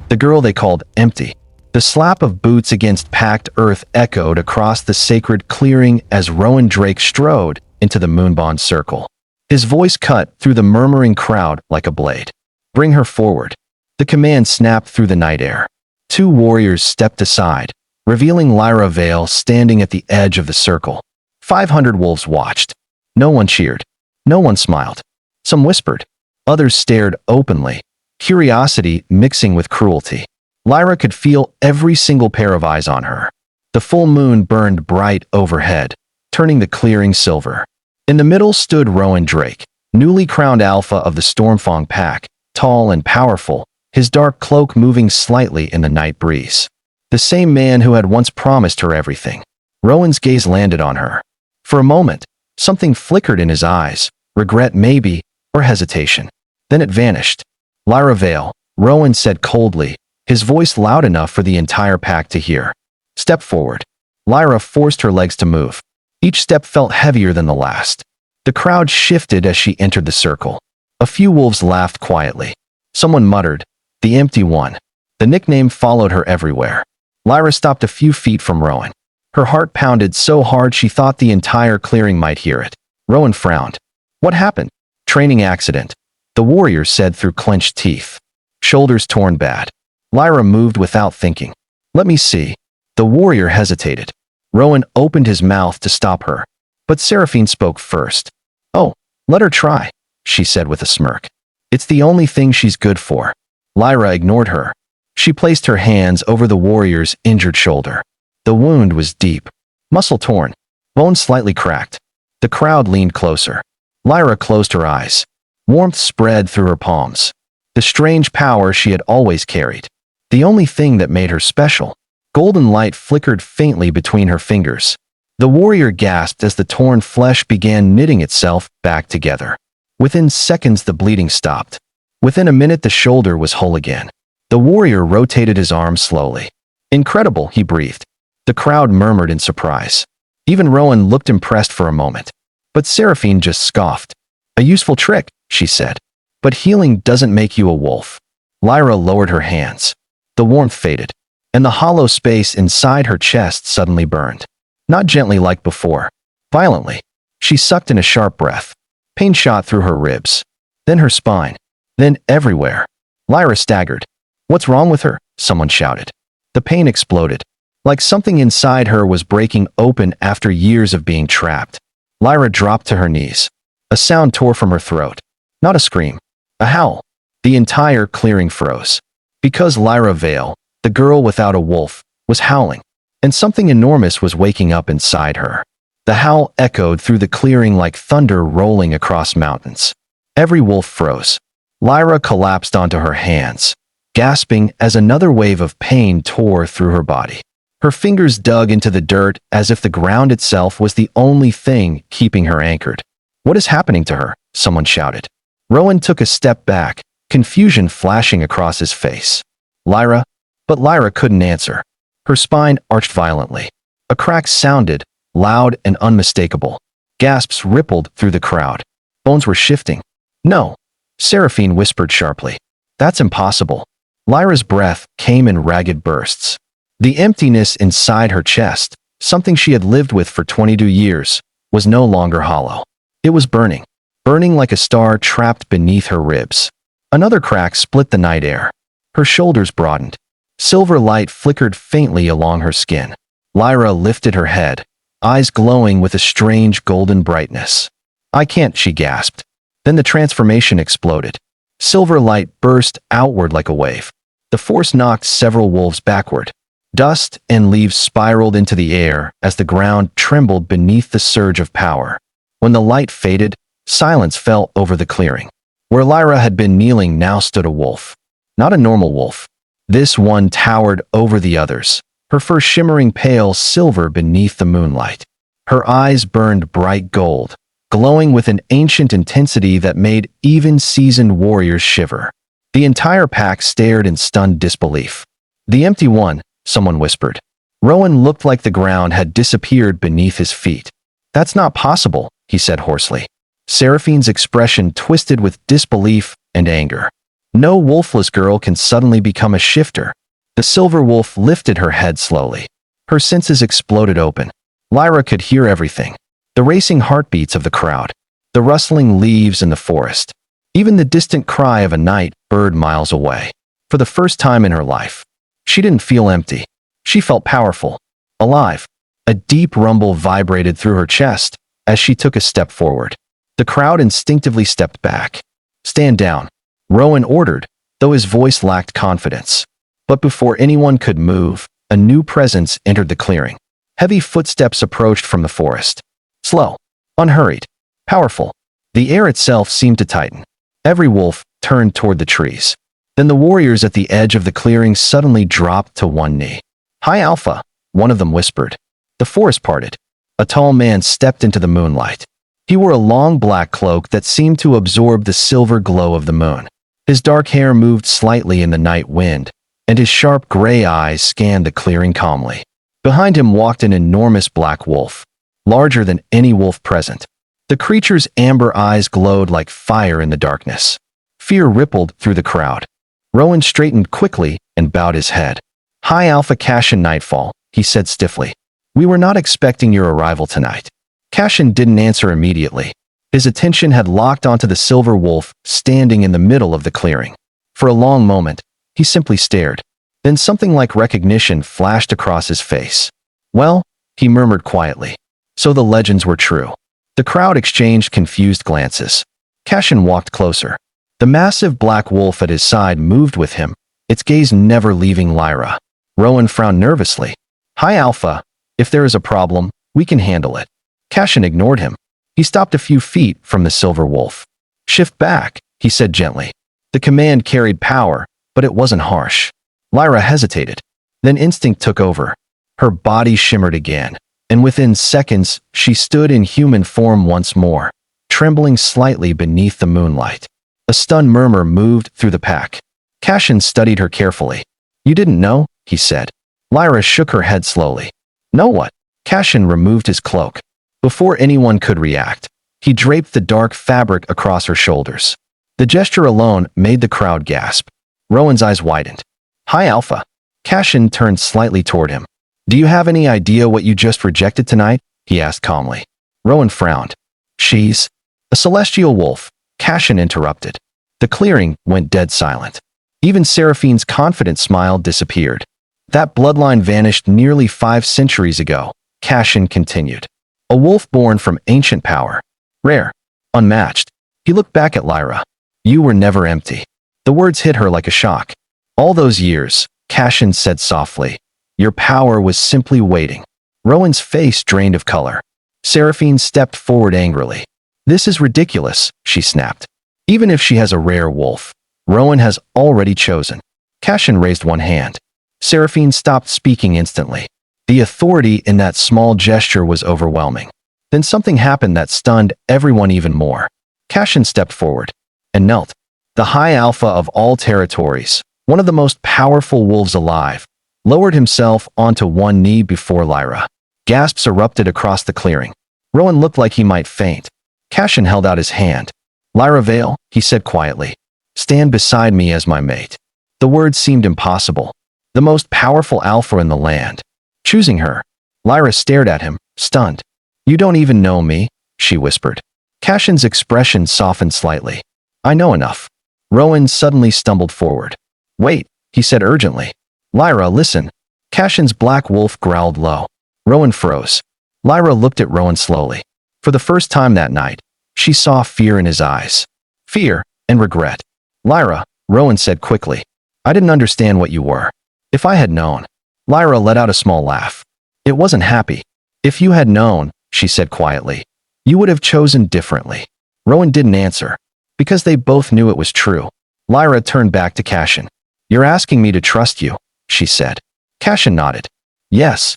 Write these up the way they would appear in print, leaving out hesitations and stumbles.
the girl they called Empty. The slap of boots against packed earth echoed across the sacred clearing as Rowan Drake strode into the Moonbond circle. His voice cut through the murmuring crowd like a blade. "Bring her forward." The command snapped through the night air. 2 warriors stepped aside, revealing Lyra Vale standing at the edge of the circle. 500 wolves watched. No one cheered. No one smiled. Some whispered. Others stared openly, curiosity mixing with cruelty. Lyra could feel every single pair of eyes on her. The full moon burned bright overhead, turning the clearing silver. In the middle stood Rowan Drake, newly crowned alpha of the Stormfang pack, tall and powerful, his dark cloak moving slightly in the night breeze. The same man who had once promised her everything. Rowan's gaze landed on her. For a moment, something flickered in his eyes, regret maybe, or hesitation. Then it vanished. "Lyra Vale," Rowan said coldly, his voice loud enough for the entire pack to hear. "Step forward." Lyra forced her legs to move. Each step felt heavier than the last. The crowd shifted as she entered the circle. A few wolves laughed quietly. Someone muttered, "The Empty One." The nickname followed her everywhere. Lyra stopped a few feet from Rowan. Her heart pounded so hard she thought the entire clearing might hear it. Rowan frowned. "What happened?" "Training accident," the warrior said through clenched teeth. "Shoulders torn bad." Lyra moved without thinking. "Let me see." The warrior hesitated. Rowan opened his mouth to stop her, but Seraphine spoke first. "Oh, let her try," she said with a smirk. "It's the only thing she's good for." Lyra ignored her. She placed her hands over the warrior's injured shoulder. The wound was deep, muscle torn, bone slightly cracked. The crowd leaned closer. Lyra closed her eyes. Warmth spread through her palms. The strange power she had always carried. The only thing that made her special. Golden light flickered faintly between her fingers. The warrior gasped as the torn flesh began knitting itself back together. Within seconds the bleeding stopped. Within a minute the shoulder was whole again. The warrior rotated his arm slowly. "Incredible," he breathed. The crowd murmured in surprise. Even Rowan looked impressed for a moment. But Seraphine just scoffed. "A useful trick," she said. "But healing doesn't make you a wolf." Lyra lowered her hands. The warmth faded, and the hollow space inside her chest suddenly burned. Not gently like before. Violently. She sucked in a sharp breath. Pain shot through her ribs. Then her spine. Then everywhere. Lyra staggered. "What's wrong with her?" someone shouted. The pain exploded. Like something inside her was breaking open after years of being trapped. Lyra dropped to her knees. A sound tore from her throat. Not a scream. A howl. The entire clearing froze. Because Lyra Vale, the girl without a wolf, was howling. And something enormous was waking up inside her. The howl echoed through the clearing like thunder rolling across mountains. Every wolf froze. Lyra collapsed onto her hands, gasping as another wave of pain tore through her body. Her fingers dug into the dirt as if the ground itself was the only thing keeping her anchored. "What is happening to her?" someone shouted. Rowan took a step back, confusion flashing across his face. "Lyra?" But Lyra couldn't answer. Her spine arched violently. A crack sounded, loud and unmistakable. Gasps rippled through the crowd. Bones were shifting. "No," Seraphine whispered sharply. "That's impossible." Lyra's breath came in ragged bursts. The emptiness inside her chest, something she had lived with for 22 years, was no longer hollow. It was burning. Burning like a star trapped beneath her ribs. Another crack split the night air. Her shoulders broadened. Silver light flickered faintly along her skin. Lyra lifted her head, eyes glowing with a strange golden brightness. "I can't," she gasped. Then the transformation exploded. Silver light burst outward like a wave. The force knocked several wolves backward. Dust and leaves spiraled into the air as the ground trembled beneath the surge of power. When the light faded, silence fell over the clearing. Where Lyra had been kneeling now stood a wolf. Not a normal wolf. This one towered over the others, her fur shimmering pale silver beneath the moonlight. Her eyes burned bright gold, glowing with an ancient intensity that made even seasoned warriors shiver. The entire pack stared in stunned disbelief. "The Empty One," someone whispered. Rowan looked like the ground had disappeared beneath his feet. "That's not possible," he said hoarsely. Seraphine's expression twisted with disbelief and anger. No wolfless girl can suddenly become a shifter. The silver wolf lifted her head slowly. Her senses exploded open. Lyra could hear everything. The racing heartbeats of the crowd. The rustling leaves in the forest. Even the distant cry of a night bird miles away. For the first time in her life, she didn't feel empty. She felt powerful. Alive. A deep rumble vibrated through her chest as she took a step forward. The crowd instinctively stepped back. Stand down, Rowan ordered, though his voice lacked confidence. But before anyone could move, a new presence entered the clearing. Heavy footsteps approached from the forest. Slow, unhurried, powerful. The air itself seemed to tighten. Every wolf turned toward the trees. Then the warriors at the edge of the clearing suddenly dropped to one knee. "Hi, Alpha," one of them whispered. The forest parted. A tall man stepped into the moonlight. He wore a long black cloak that seemed to absorb the silver glow of the moon. His dark hair moved slightly in the night wind, and his sharp gray eyes scanned the clearing calmly. Behind him walked an enormous black wolf, larger than any wolf present. The creature's amber eyes glowed like fire in the darkness. Fear rippled through the crowd. Rowan straightened quickly and bowed his head. "Hi, Alpha Cashin Nightfall," he said stiffly. "We were not expecting your arrival tonight." Cashin didn't answer immediately. His attention had locked onto the silver wolf standing in the middle of the clearing. For a long moment, he simply stared. Then something like recognition flashed across his face. "Well," he murmured quietly. "So the legends were true." The crowd exchanged confused glances. Cashin walked closer. The massive black wolf at his side moved with him, its gaze never leaving Lyra. Rowan frowned nervously. "Hi, Alpha. If there is a problem, we can handle it." Cashin ignored him. He stopped a few feet from the silver wolf. "Shift back," he said gently. The command carried power, but it wasn't harsh. Lyra hesitated. Then instinct took over. Her body shimmered again, and within seconds, she stood in human form once more, trembling slightly beneath the moonlight. A stunned murmur moved through the pack. Cashin studied her carefully. "You didn't know?" he said. Lyra shook her head slowly. "Know what?" Cashin removed his cloak. Before anyone could react, he draped the dark fabric across her shoulders. The gesture alone made the crowd gasp. Rowan's eyes widened. "Hi, Alpha." Cashin turned slightly toward him. "Do you have any idea what you just rejected tonight?" he asked calmly. Rowan frowned. "She's a celestial wolf," Cashin interrupted. The clearing went dead silent. Even Seraphine's confident smile disappeared. "That bloodline vanished nearly 5 centuries ago," Cashin continued. "A wolf born from ancient power. Rare. Unmatched." He looked back at Lyra. "You were never empty." The words hit her like a shock. "All those years," Cashin said softly, "your power was simply waiting." Rowan's face drained of color. Seraphine stepped forward angrily. "This is ridiculous," she snapped. "Even if she has a rare wolf, Rowan has already chosen." Cashin raised one hand. Seraphine stopped speaking instantly. The authority in that small gesture was overwhelming. Then something happened that stunned everyone even more. Cashin stepped forward and knelt. The high alpha of all territories, one of the most powerful wolves alive, lowered himself onto one knee before Lyra. Gasps erupted across the clearing. Rowan looked like he might faint. Cashin held out his hand. "Lyra Vale," he said quietly, "stand beside me as my mate." The words seemed impossible. The most powerful alpha in the land. Choosing her. Lyra stared at him, stunned. "You don't even know me," she whispered. Cashin's expression softened slightly. "I know enough." Rowan suddenly stumbled forward. "Wait," he said urgently. "Lyra, listen." Cashin's black wolf growled low. Rowan froze. Lyra looked at Rowan slowly. For the first time that night, she saw fear in his eyes. Fear and regret. "Lyra," Rowan said quickly, "I didn't understand what you were. If I had known." Lyra let out a small laugh. "It wasn't happy. If you had known," she said quietly, "you would have chosen differently." Rowan didn't answer, because they both knew it was true. Lyra turned back to Cashin. "You're asking me to trust you," she said. Cashin nodded. "Yes.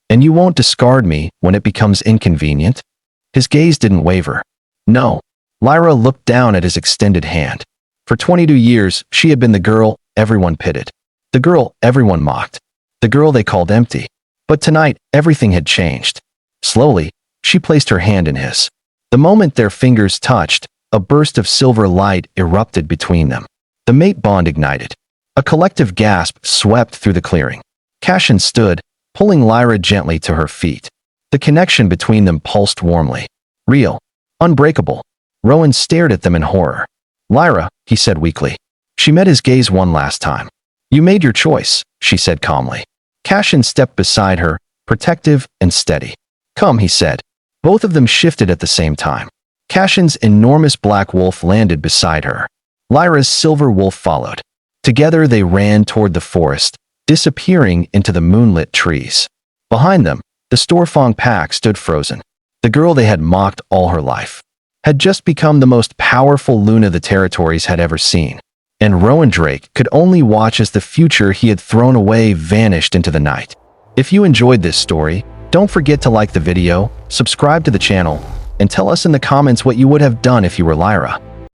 And you won't discard me when it becomes inconvenient?" His gaze didn't waver. "No." Lyra looked down at his extended hand. For 22 years, she had been the girl everyone pitied. The girl everyone mocked. The girl they called empty. But tonight, everything had changed. Slowly, she placed her hand in his. The moment their fingers touched, a burst of silver light erupted between them. The mate bond ignited. A collective gasp swept through the clearing. Cassian stood, pulling Lyra gently to her feet. The connection between them pulsed warmly. Real. Unbreakable. Rowan stared at them in horror. Lyra, he said weakly. She met his gaze one last time. You made your choice, she said calmly. Cassian stepped beside her, protective and steady. Come, he said. Both of them shifted at the same time. Cassian's enormous black wolf landed beside her. Lyra's silver wolf followed. Together they ran toward the forest, disappearing into the moonlit trees. Behind them, the Storfang pack stood frozen. The girl they had mocked all her life had just become the most powerful Luna the territories had ever seen. And Rowan Drake could only watch as the future he had thrown away vanished into the night. If you enjoyed this story, don't forget to like the video, subscribe to the channel, and tell us in the comments what you would have done if you were Lyra.